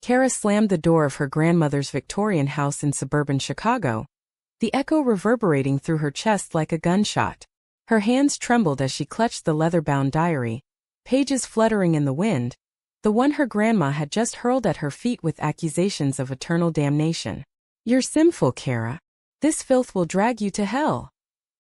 Kara slammed the door of her grandmother's Victorian house in suburban Chicago, the echo reverberating through her chest like a gunshot. Her hands trembled as she clutched the leather-bound diary, pages fluttering in the wind, the one her grandma had just hurled at her feet with accusations of eternal damnation. "You're sinful, Kara. This filth will drag you to hell."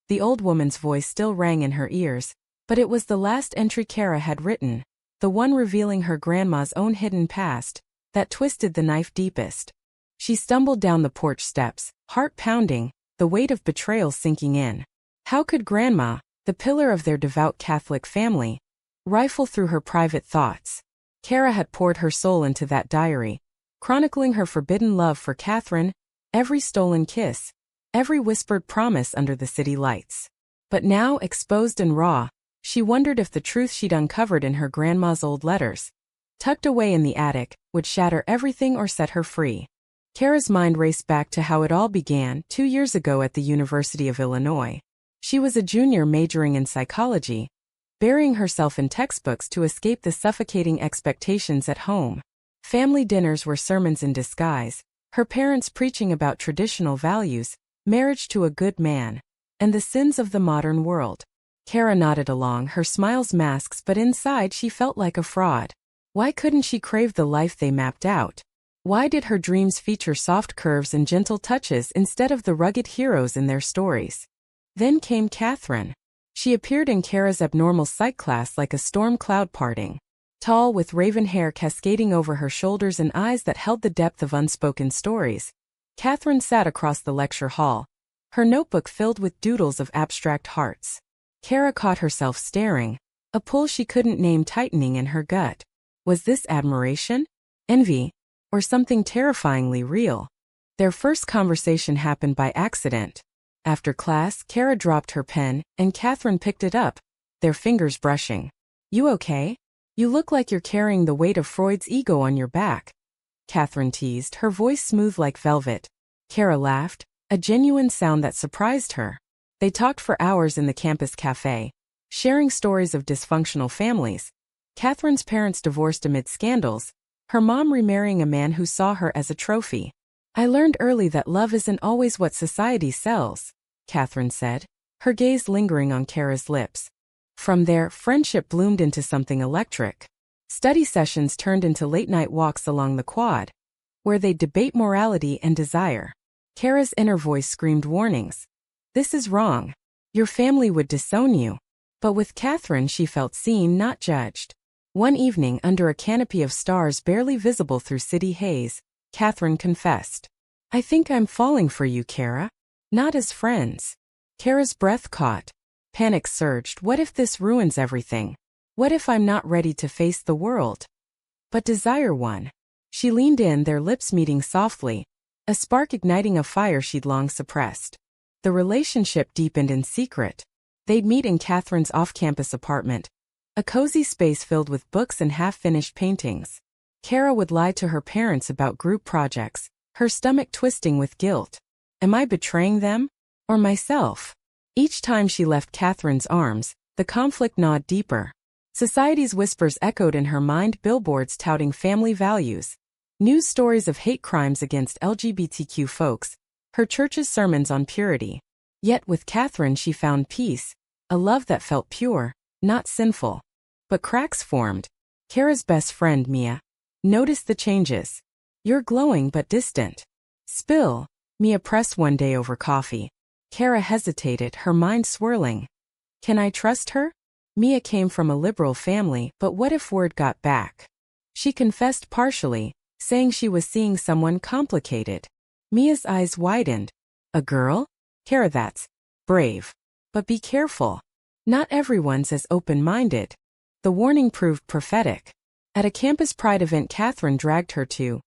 The old woman's voice still rang in her ears, but it was the last entry Kara had written, the one revealing her grandma's own hidden past, that twisted the knife deepest. She stumbled down the porch steps, heart pounding, the weight of betrayal sinking in. How could Grandma, the pillar of their devout Catholic family, rifle through her private thoughts? Kara had poured her soul into that diary, chronicling her forbidden love for Catherine, every stolen kiss, every whispered promise under the city lights. But now, exposed and raw, she wondered if the truth she'd uncovered in her grandma's old letters, tucked away in the attic, would shatter everything or set her free. Kara's mind raced back to how it all began 2 years ago at the University of Illinois. She was a junior majoring in psychology, burying herself in textbooks to escape the suffocating expectations at home. Family dinners were sermons in disguise, her parents preaching about traditional values, marriage to a good man, and the sins of the modern world. Kara nodded along, her smiles masks, but inside she felt like a fraud. Why couldn't she crave the life they mapped out? Why did her dreams feature soft curves and gentle touches instead of the rugged heroes in their stories? Then came Catherine. She appeared in Kara's abnormal psych class like a storm cloud parting. Tall, with raven hair cascading over her shoulders and eyes that held the depth of unspoken stories, Catherine sat across the lecture hall, her notebook filled with doodles of abstract hearts. Kara caught herself staring, a pull she couldn't name tightening in her gut. Was this admiration, envy, or something terrifyingly real? Their first conversation happened by accident. After class, Kara dropped her pen, and Catherine picked it up, their fingers brushing. "You okay? You look like you're carrying the weight of Freud's ego on your back," Catherine teased, her voice smooth like velvet. Kara laughed, a genuine sound that surprised her. They talked for hours in the campus cafe, sharing stories of dysfunctional families. Catherine's parents divorced amid scandals, her mom remarrying a man who saw her as a trophy. "I learned early that love isn't always what society sells," Catherine said, her gaze lingering on Kara's lips. From there, friendship bloomed into something electric. Study sessions turned into late-night walks along the quad, where they'd debate morality and desire. Kara's inner voice screamed warnings. "This is wrong. Your family would disown you." But with Catherine she felt seen, not judged. One evening, under a canopy of stars barely visible through city haze, Catherine confessed. "I think I'm falling for you, Kara. Not as friends." Kara's breath caught. Panic surged. What if this ruins everything? What if I'm not ready to face the world? But desire won. She leaned in, their lips meeting softly, a spark igniting a fire she'd long suppressed. The relationship deepened in secret. They'd meet in Catherine's off-campus apartment, a cozy space filled with books and half-finished paintings. Kara would lie to her parents about group projects, her stomach twisting with guilt. Am I betraying them? Or myself? Each time she left Catherine's arms, the conflict gnawed deeper. Society's whispers echoed in her mind, billboards touting family values, news stories of hate crimes against LGBTQ folks, her church's sermons on purity. Yet with Catherine she found peace, a love that felt pure, not sinful. But cracks formed. Kara's best friend, Mia, noticed the changes. "You're glowing but distant." "Spill," Mia pressed one day over coffee. Kara hesitated, her mind swirling. Can I trust her? Mia came from a liberal family, but what if word got back? She confessed partially, saying she was seeing someone complicated. Mia's eyes widened. A girl? Kara, that's brave. But be careful. Not everyone's as open-minded. The warning proved prophetic. At a campus pride event Catherine dragged her to,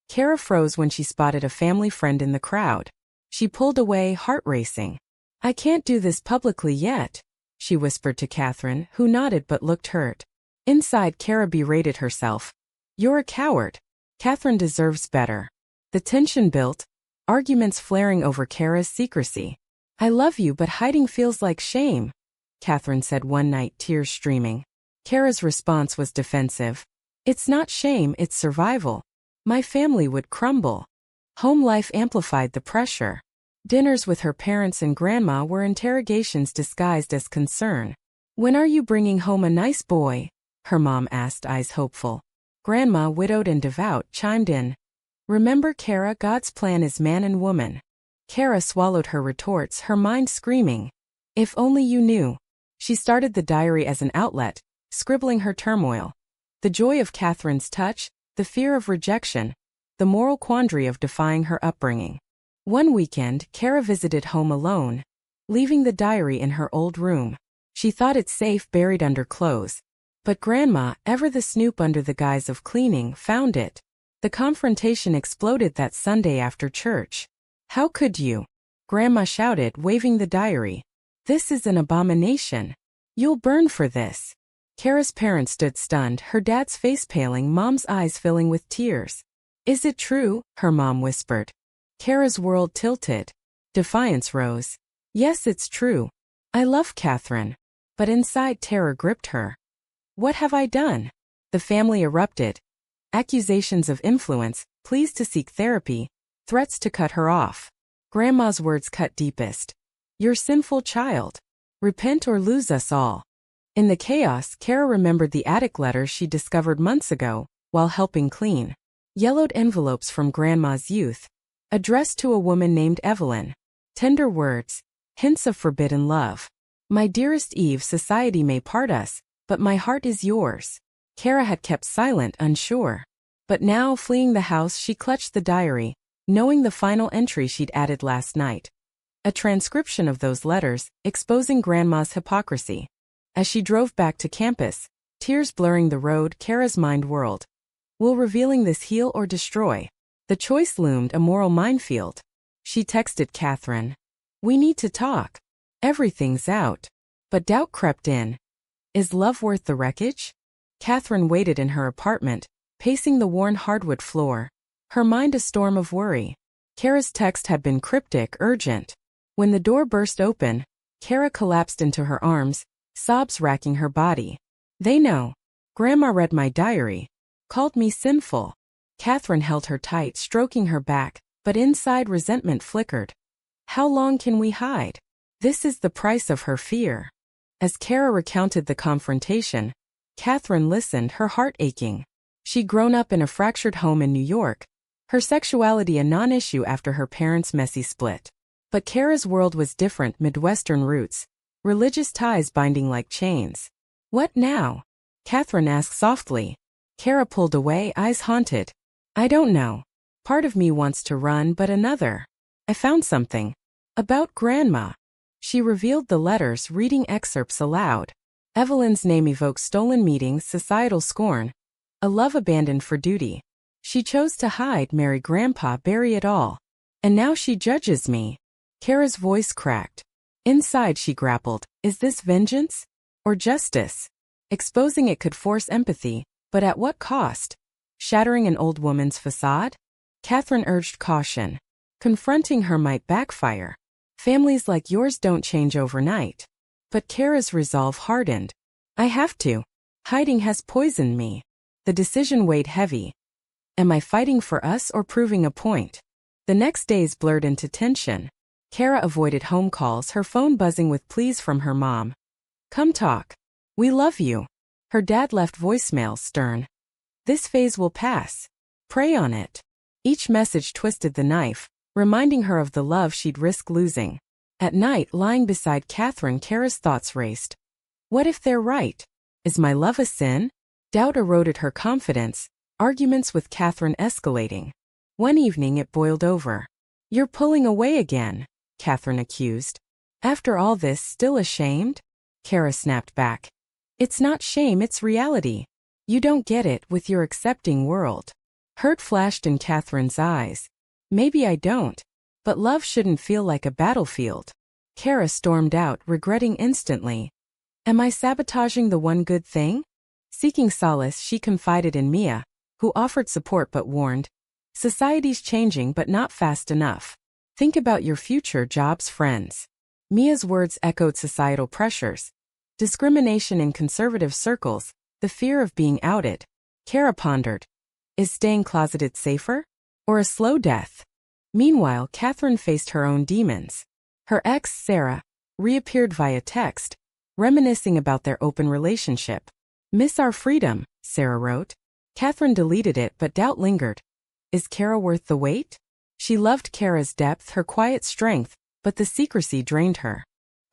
Kara froze when she spotted a family friend in the crowd. She pulled away, heart racing. I can't do this publicly yet, she whispered to Catherine, who nodded but looked hurt. Inside, Kara berated herself. You're a coward. Catherine deserves better. The tension built, arguments flaring over Kara's secrecy. I love you, but hiding feels like shame, Catherine said one night, tears streaming. Kara's response was defensive. It's not shame, it's survival. My family would crumble. Home life amplified the pressure. Dinners with her parents and grandma were interrogations disguised as concern. When are you bringing home a nice boy? Her mom asked, eyes hopeful. Grandma, widowed and devout, chimed in. Remember, Kara, God's plan is man and woman. Kara swallowed her retorts, her mind screaming. If only you knew. She started the diary as an outlet, scribbling her turmoil. The joy of Catherine's touch, the fear of rejection, the moral quandary of defying her upbringing. One weekend, Kara visited home alone, leaving the diary in her old room. She thought it safe buried under clothes. But Grandma, ever the snoop under the guise of cleaning, found it. The confrontation exploded that Sunday after church. How could you? Grandma shouted, waving the diary. This is an abomination. You'll burn for this. Kara's parents stood stunned, her dad's face paling, Mom's eyes filling with tears. Is it true? Her mom whispered. Kara's world tilted. Defiance rose. Yes, it's true. I love Catherine. But inside terror gripped her. What have I done? The family erupted. Accusations of influence, pleas to seek therapy, threats to cut her off. Grandma's words cut deepest. You're sinful child. Repent or lose us all. In the chaos, Kara remembered the attic letters she discovered months ago, while helping clean. Yellowed envelopes from Grandma's youth. Addressed to a woman named Evelyn. Tender words. Hints of forbidden love. My dearest Eve, society may part us, but my heart is yours. Kara had kept silent, unsure. But now, fleeing the house, she clutched the diary, knowing the final entry she'd added last night. A transcription of those letters, exposing Grandma's hypocrisy. As she drove back to campus, tears blurring the road, Kara's mind whirled. Will revealing this heal or destroy? The choice loomed, a moral minefield. She texted Catherine. We need to talk. Everything's out. But doubt crept in. Is love worth the wreckage? Catherine waited in her apartment, pacing the worn hardwood floor. Her mind a storm of worry. Kara's text had been cryptic, urgent. When the door burst open, Kara collapsed into her arms, sobs racking her body. They know. Grandma read my diary. Called me sinful. Catherine held her tight, stroking her back, but inside resentment flickered. How long can we hide? This is the price of her fear. As Kara recounted the confrontation, Catherine listened, her heart aching. She'd grown up in a fractured home in New York, her sexuality a non-issue after her parents' messy split. But Kara's world was different, Midwestern roots, religious ties binding like chains. What now? Catherine asked softly. Kara pulled away, eyes haunted. I don't know. Part of me wants to run, but another. I found something. About Grandma. She revealed the letters, reading excerpts aloud. Evelyn's name evoked stolen meetings, societal scorn, a love abandoned for duty. She chose to hide, marry Grandpa, bury it all. And now she judges me. Kara's voice cracked. Inside she grappled. Is this vengeance? Or justice? Exposing it could force empathy, but at what cost? Shattering an old woman's facade? Catherine urged caution. Confronting her might backfire. Families like yours don't change overnight. But Kara's resolve hardened. I have to. Hiding has poisoned me. The decision weighed heavy. Am I fighting for us or proving a point? The next days blurred into tension. Kara avoided home calls, her phone buzzing with pleas from her mom. Come talk. We love you. Her dad left voicemails, stern. This phase will pass. Pray on it. Each message twisted the knife, reminding her of the love she'd risk losing. At night, lying beside Catherine, Kara's thoughts raced. What if they're right? Is my love a sin? Doubt eroded her confidence, arguments with Catherine escalating. One evening it boiled over. You're pulling away again, Catherine accused. After all this, still ashamed? Kara snapped back. It's not shame, it's reality. You don't get it with your accepting world. Hurt flashed in Catherine's eyes. Maybe I don't. But love shouldn't feel like a battlefield. Kara stormed out, regretting instantly. Am I sabotaging the one good thing? Seeking solace, she confided in Mia, who offered support but warned. Society's changing but not fast enough. Think about your future, jobs, friends. Mia's words echoed societal pressures. Discrimination in conservative circles, the fear of being outed. Kara pondered. Is staying closeted safer? Or a slow death? Meanwhile, Catherine faced her own demons. Her ex, Sarah, reappeared via text, reminiscing about their open relationship. "Miss our freedom," Sarah wrote. Catherine deleted it, but doubt lingered. Is Kara worth the wait? She loved Kara's depth, her quiet strength, but the secrecy drained her.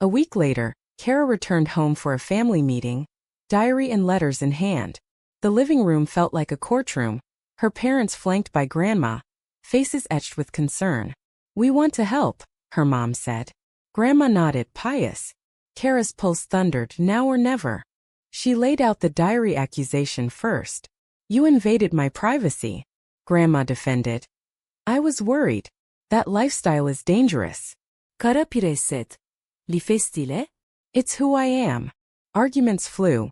A week later, Kara returned home for a family meeting, diary and letters in hand. The living room felt like a courtroom, her parents flanked by grandma, faces etched with concern. "We want to help," her mom said. Grandma nodded, pious. Kara's pulse thundered, now or never. She laid out the diary accusation first. "You invaded my privacy," Grandma defended. "I was worried. That lifestyle is dangerous." Kara pireset. Li festile? "It's who I am." Arguments flew.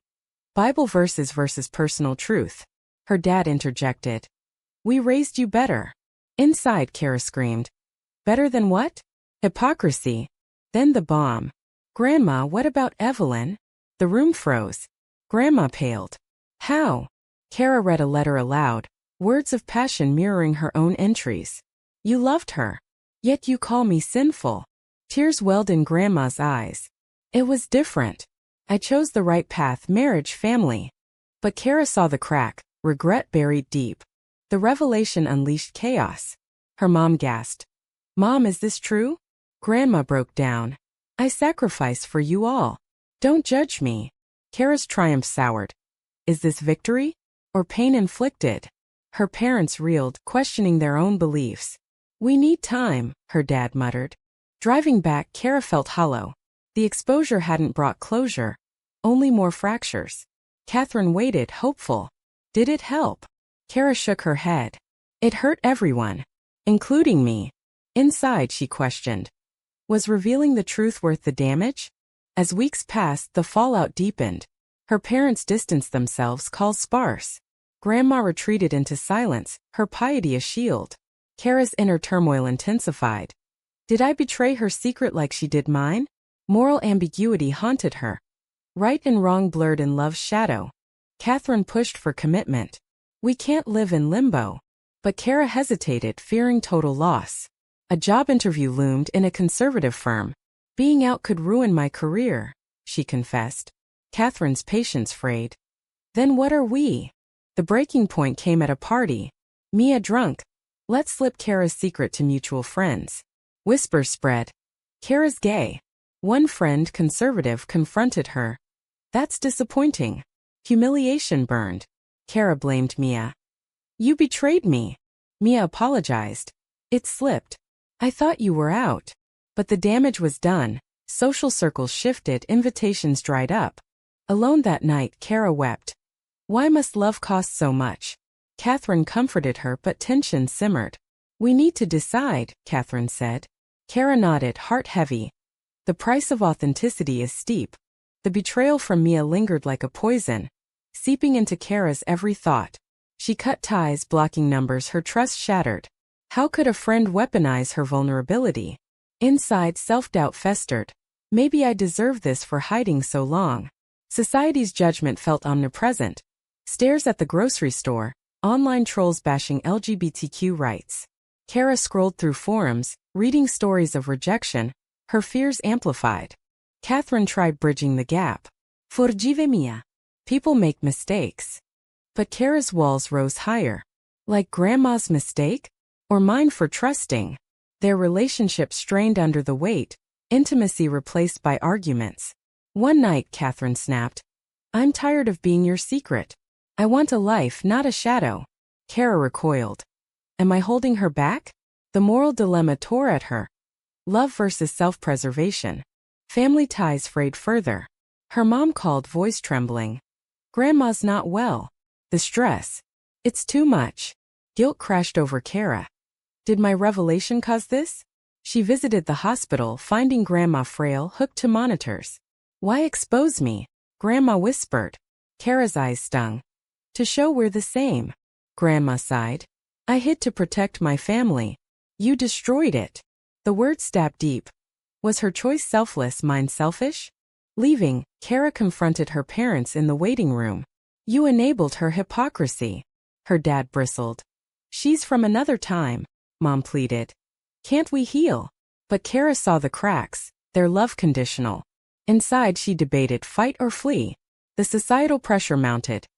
Bible verses versus personal truth. Her dad interjected. "We raised you better." Inside, Kara screamed. "Better than what?" "Hypocrisy." Then the bomb. "Grandma, what about Evelyn?" The room froze. Grandma paled. "How?" Kara read a letter aloud, words of passion mirroring her own entries. "You loved her. Yet you call me sinful." Tears welled in Grandma's eyes. "It was different. I chose the right path, marriage, family." But Kara saw the crack, regret buried deep. The revelation unleashed chaos. Her mom gasped. "Mom, is this true?" Grandma broke down. "I sacrifice for you all. Don't judge me." Kara's triumph soured. Is this victory? Or pain inflicted? Her parents reeled, questioning their own beliefs. "We need time," her dad muttered. Driving back, Kara felt hollow. The exposure hadn't brought closure, only more fractures. Catherine waited, hopeful. Did it help? Kara shook her head. It hurt everyone, including me. Inside, she questioned. Was revealing the truth worth the damage? As weeks passed, the fallout deepened. Her parents distanced themselves, calls sparse. Grandma retreated into silence, her piety a shield. Kara's inner turmoil intensified. Did I betray her secret like she did mine? Moral ambiguity haunted her. Right and wrong blurred in love's shadow. Catherine pushed for commitment. We can't live in limbo. But Kara hesitated, fearing total loss. A job interview loomed in a conservative firm. Being out could ruin my career, she confessed. Catherine's patience frayed. Then what are we? The breaking point came at a party. Mia drunk. Let's slip Kara's secret to mutual friends. Whispers spread. Kara's gay. One friend, conservative, confronted her. That's disappointing. Humiliation burned. Kara blamed Mia. You betrayed me. Mia apologized. It slipped. I thought you were out. But the damage was done. Social circles shifted, invitations dried up. Alone that night, Kara wept. Why must love cost so much? Catherine comforted her, but tension simmered. We need to decide, Catherine said. Kara nodded, heart heavy. The price of authenticity is steep. The betrayal from Mia lingered like a poison, seeping into Kara's every thought. She cut ties, blocking numbers, her trust shattered. How could a friend weaponize her vulnerability? Inside, self-doubt festered. Maybe I deserve this for hiding so long. Society's judgment felt omnipresent. Stares at the grocery store, online trolls bashing LGBTQ rights. Kara scrolled through forums, reading stories of rejection, her fears amplified. Catherine tried bridging the gap. Forgive Mia. People make mistakes. But Kara's walls rose higher. Like Grandma's mistake? Or mine for trusting? Their relationship strained under the weight, intimacy replaced by arguments. One night, Catherine snapped. I'm tired of being your secret. I want a life, not a shadow. Kara recoiled. Am I holding her back? The moral dilemma tore at her. Love versus self-preservation. Family ties frayed further. Her mom called, voice trembling. Grandma's not well. The stress. It's too much. Guilt crashed over Kara. Did my revelation cause this? She visited the hospital, finding Grandma frail, hooked to monitors. Why expose me? Grandma whispered. Kara's eyes stung. To show we're the same. Grandma sighed. I hid to protect my family. You destroyed it. The word stabbed deep. Was her choice selfless, mine selfish? Leaving, Kara confronted her parents in the waiting room. You enabled her hypocrisy. Her dad bristled. She's from another time, Mom pleaded. Can't we heal? But Kara saw the cracks, their love conditional. Inside she debated fight or flee. The societal pressure mounted.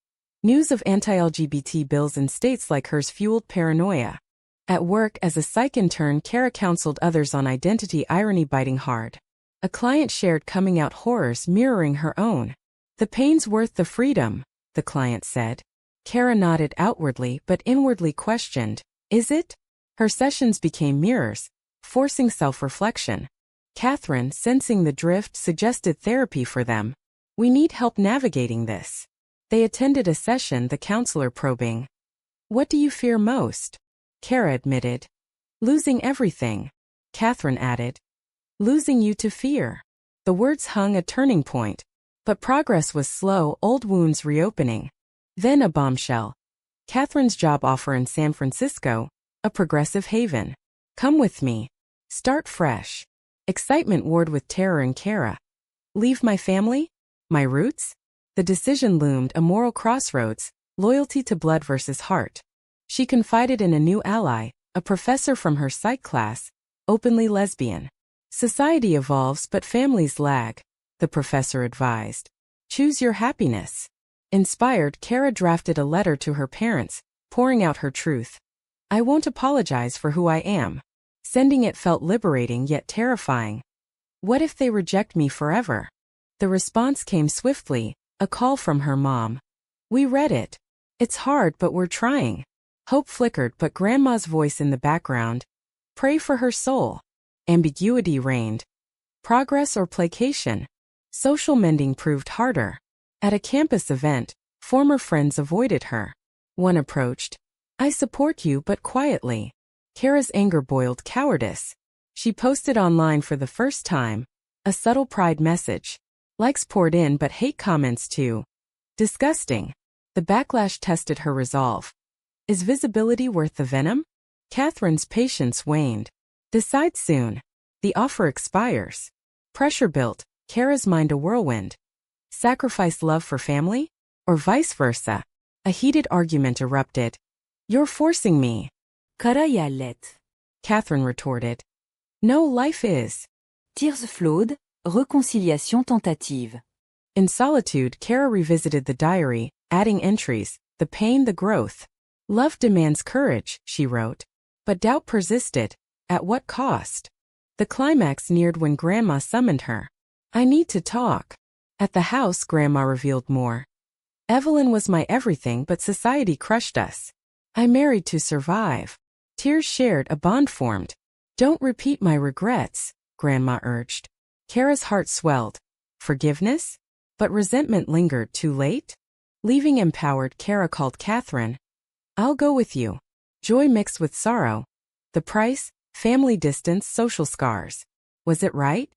News of anti-LGBT bills in states like hers fueled paranoia. At work as a psych intern, Kara counseled others on identity irony biting hard. A client shared coming out horrors mirroring her own. The pain's worth the freedom, the client said. Kara nodded outwardly but inwardly questioned, is it? Her sessions became mirrors, forcing self-reflection. Catherine, sensing the drift, suggested therapy for them. We need help navigating this. They attended a session, the counselor probing. What do you fear most? Kara admitted. Losing everything. Catherine added. Losing you to fear. The words hung a turning point. But progress was slow, old wounds reopening. Then a bombshell. Catherine's job offer in San Francisco, a progressive haven. Come with me. Start fresh. Excitement warred with terror in Kara. Leave my family? My roots? The decision loomed, a moral crossroads, loyalty to blood versus heart. She confided in a new ally, a professor from her psych class, openly lesbian. Society evolves but families lag, the professor advised. Choose your happiness. Inspired, Kara drafted a letter to her parents, pouring out her truth. I won't apologize for who I am. Sending it felt liberating yet terrifying. What if they reject me forever? The response came swiftly, a call from her mom. We read it. It's hard but we're trying. Hope flickered but Grandma's voice in the background. Pray for her soul. Ambiguity reigned. Progress or placation? Social mending proved harder. At a campus event, former friends avoided her. One approached. I support you but quietly. Kara's anger boiled cowardice. She posted online for the first time. A subtle pride message. Likes poured in but hate comments too. Disgusting. The backlash tested her resolve. Is visibility worth the venom? Catherine's patience waned. Decide soon. The offer expires. Pressure built, Kara's mind a whirlwind. Sacrifice love for family? Or vice versa? A heated argument erupted. You're forcing me. Kara jället. Catherine retorted. No, life is. Tears flowed, réconciliation tentative. In solitude, Kara revisited the diary, adding entries, the pain, the growth. Love demands courage, she wrote. But doubt persisted. At what cost? The climax neared when Grandma summoned her. I need to talk. At the house, Grandma revealed more. Evelyn was my everything but society crushed us. I married to survive. Tears shared, a bond formed. Don't repeat my regrets, Grandma urged. Kara's heart swelled. Forgiveness? But resentment lingered. Too late? Leaving empowered, Kara called Catherine. I'll go with you. Joy mixed with sorrow. The price? Family distance, social scars. Was it right?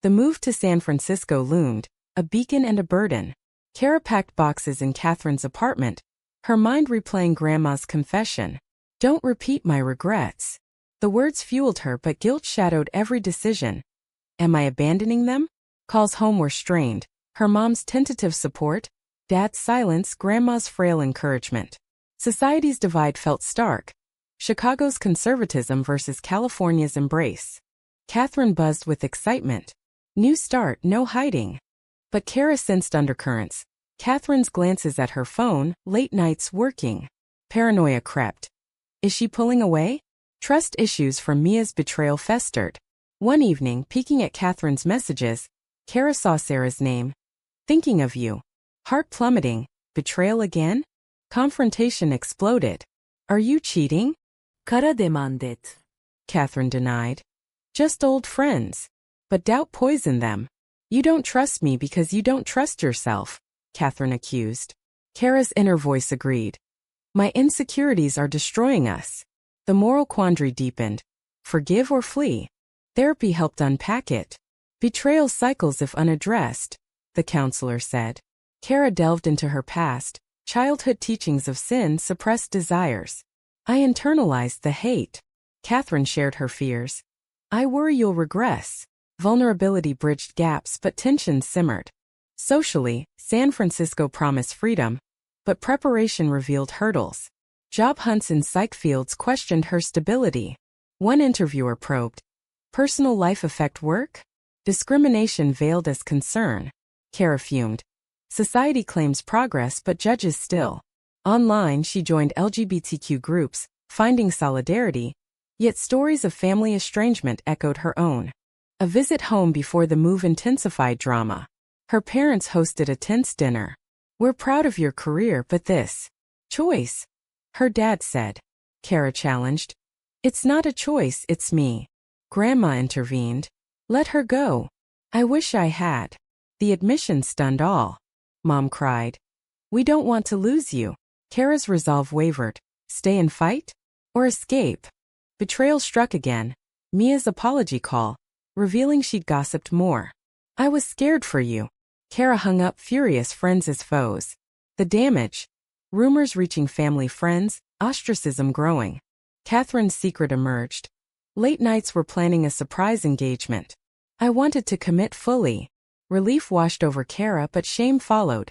The move to San Francisco loomed, a beacon and a burden. Kara packed boxes in Catherine's apartment, her mind replaying Grandma's confession. Don't repeat my regrets. The words fueled her but guilt shadowed every decision. Am I abandoning them? Calls home were strained, her mom's tentative support, dad's silence, Grandma's frail encouragement. Society's divide felt stark. Chicago's conservatism versus California's embrace. Catherine buzzed with excitement. New start, no hiding. But Kara sensed undercurrents. Catherine's glances at her phone, late nights working. Paranoia crept. Is she pulling away? Trust issues from Mia's betrayal festered. One evening, peeking at Catherine's messages, Kara saw Sarah's name. Thinking of you. Heart plummeting. Betrayal again? Confrontation exploded. Are you cheating? Kara demandet. Catherine denied. Just old friends. But doubt poisoned them. You don't trust me because you don't trust yourself, Catherine accused. Kara's inner voice agreed. My insecurities are destroying us. The moral quandary deepened. Forgive or flee? Therapy helped unpack it. Betrayal cycles if unaddressed, the counselor said. Kara delved into her past, childhood teachings of sin, suppressed desires. I internalized the hate. Catherine shared her fears. I worry you'll regress. Vulnerability bridged gaps but tension simmered. Socially, San Francisco promised freedom, but preparation revealed hurdles. Job hunts in psych fields questioned her stability. One interviewer probed, personal life affect work? Discrimination veiled as concern. Kara fumed. Society claims progress but judges still. Online, she joined LGBTQ groups, finding solidarity, yet stories of family estrangement echoed her own. A visit home before the move intensified drama. Her parents hosted a tense dinner. We're proud of your career, but this choice, her dad said. Kara challenged. It's not a choice, it's me. Grandma intervened. Let her go. I wish I had. The admission stunned all. Mom cried. We don't want to lose you. Kara's resolve wavered. Stay and fight? Or escape? Betrayal struck again. Mia's apology call, revealing she'd gossiped more. I was scared for you. Kara hung up, furious, friends as foes. The damage. Rumors reaching family friends, ostracism growing. Catherine's secret emerged. Late nights were planning a surprise engagement. I wanted to commit fully. Relief washed over Kara, but shame followed.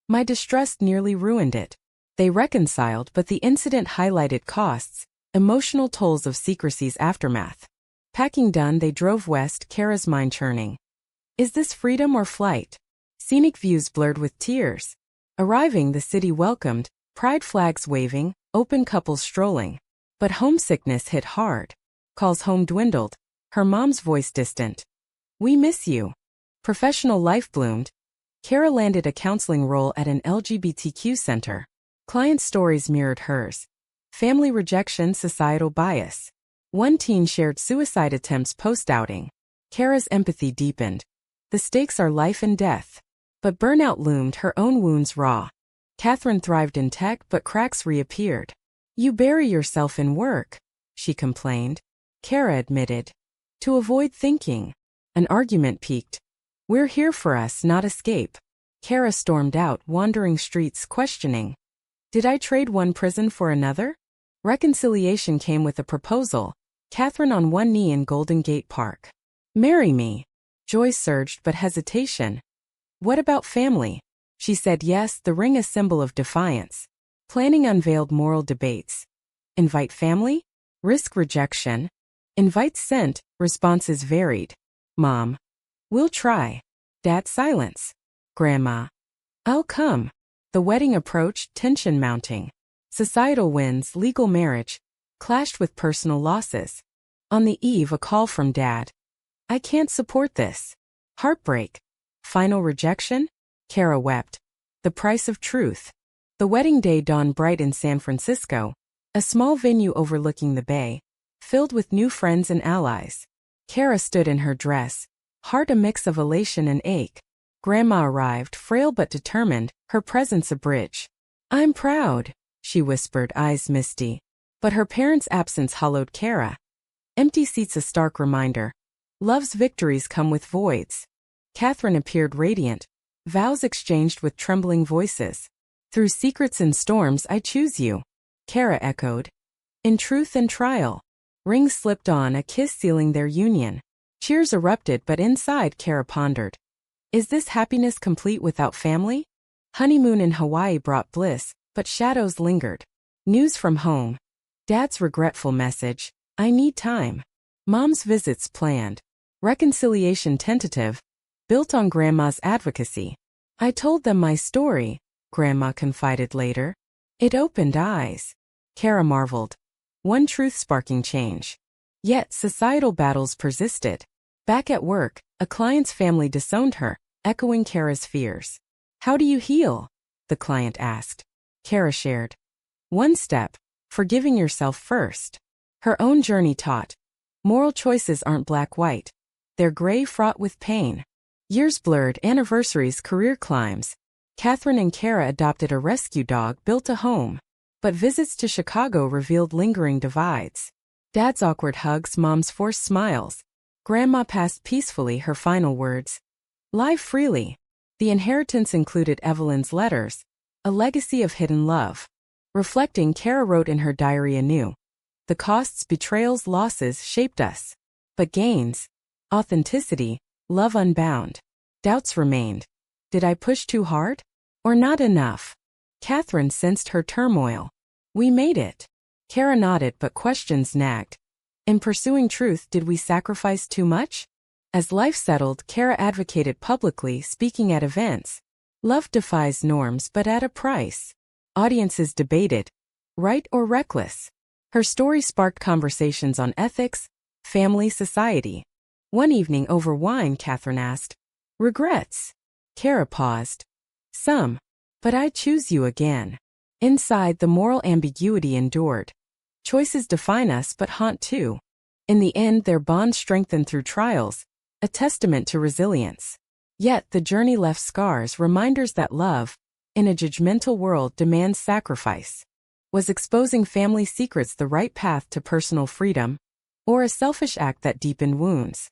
My distrust nearly ruined it. They reconciled, but the incident highlighted costs, emotional tolls of secrecy's aftermath. Packing done, they drove west, Kara's mind churning. Is this freedom or flight? Scenic views blurred with tears. Arriving, the city welcomed, pride flags waving, open couples strolling. But homesickness hit hard. Calls home dwindled, her mom's voice distant. We miss you. Professional life bloomed. Kara landed a counseling role at an LGBTQ center. Client stories mirrored hers. Family rejection, societal bias. One teen shared suicide attempts post-outing. Kara's empathy deepened. The stakes are life and death. But burnout loomed, her own wounds raw. Catherine thrived in tech, but cracks reappeared. You bury yourself in work, she complained. Kara admitted. To avoid thinking. An argument peaked. We're here for us, not escape. Kara stormed out, wandering streets, questioning. Did I trade one prison for another? Reconciliation came with a proposal. Catherine on one knee in Golden Gate Park. Marry me. Joy surged, but hesitation. What about family? She said yes, the ring a symbol of defiance. Planning unveiled moral debates. Invite family? Risk rejection. Invite sent, responses varied. Mom. We'll try. Dad silence. Grandma. I'll come. The wedding approached, tension mounting. Societal wins, legal marriage, clashed with personal losses. On the eve, a call from Dad. I can't support this. Heartbreak. Final rejection? Kara wept. The price of truth. The wedding day dawned bright in San Francisco, a small venue overlooking the bay, filled with new friends and allies. Kara stood in her dress, heart a mix of elation and ache. Grandma arrived, frail but determined, her presence a bridge. I'm proud, she whispered, eyes misty. But her parents' absence hollowed Kara. Empty seats a stark reminder. Love's victories come with voids. Catherine appeared radiant, vows exchanged with trembling voices. Through secrets and storms I choose you, Kara echoed. In truth and trial. Rings slipped on, a kiss sealing their union. Cheers erupted, but inside Kara pondered. Is this happiness complete without family? Honeymoon in Hawaii brought bliss, but shadows lingered. News from home. Dad's regretful message. I need time. Mom's visits planned. Reconciliation tentative. Built on Grandma's advocacy. I told them my story, Grandma confided later. It opened eyes. Kara marveled. One truth sparking change. Yet societal battles persisted. Back at work, a client's family disowned her, echoing Kara's fears. How do you heal? The client asked. Kara shared. One step, forgiving yourself first. Her own journey taught. Moral choices aren't black-white. They're gray, fraught with pain. Years blurred, anniversaries, career climbs. Catherine and Kara adopted a rescue dog, built a home. But visits to Chicago revealed lingering divides. Dad's awkward hugs, Mom's forced smiles. Grandma passed peacefully, her final words. Live freely. The inheritance included Evelyn's letters, a legacy of hidden love. Reflecting, Kara wrote in her diary anew. The costs, betrayals, losses shaped us. But gains, authenticity, love unbound. Doubts remained. Did I push too hard? Or not enough? Catherine sensed her turmoil. We made it. Kara nodded, but questions nagged. In pursuing truth, did we sacrifice too much? As life settled, Kara advocated publicly, speaking at events. Love defies norms, but at a price. Audiences debated, right or reckless. Her story sparked conversations on ethics, family, society. One evening over wine, Catherine asked, "Regrets?" Kara paused. "Some. But I'd choose you again." Inside, the moral ambiguity endured. Choices define us but haunt too. In the end, their bond strengthened through trials, a testament to resilience. Yet the journey left scars, reminders that love, in a judgmental world, demands sacrifice. Was exposing family secrets the right path to personal freedom, or a selfish act that deepened wounds?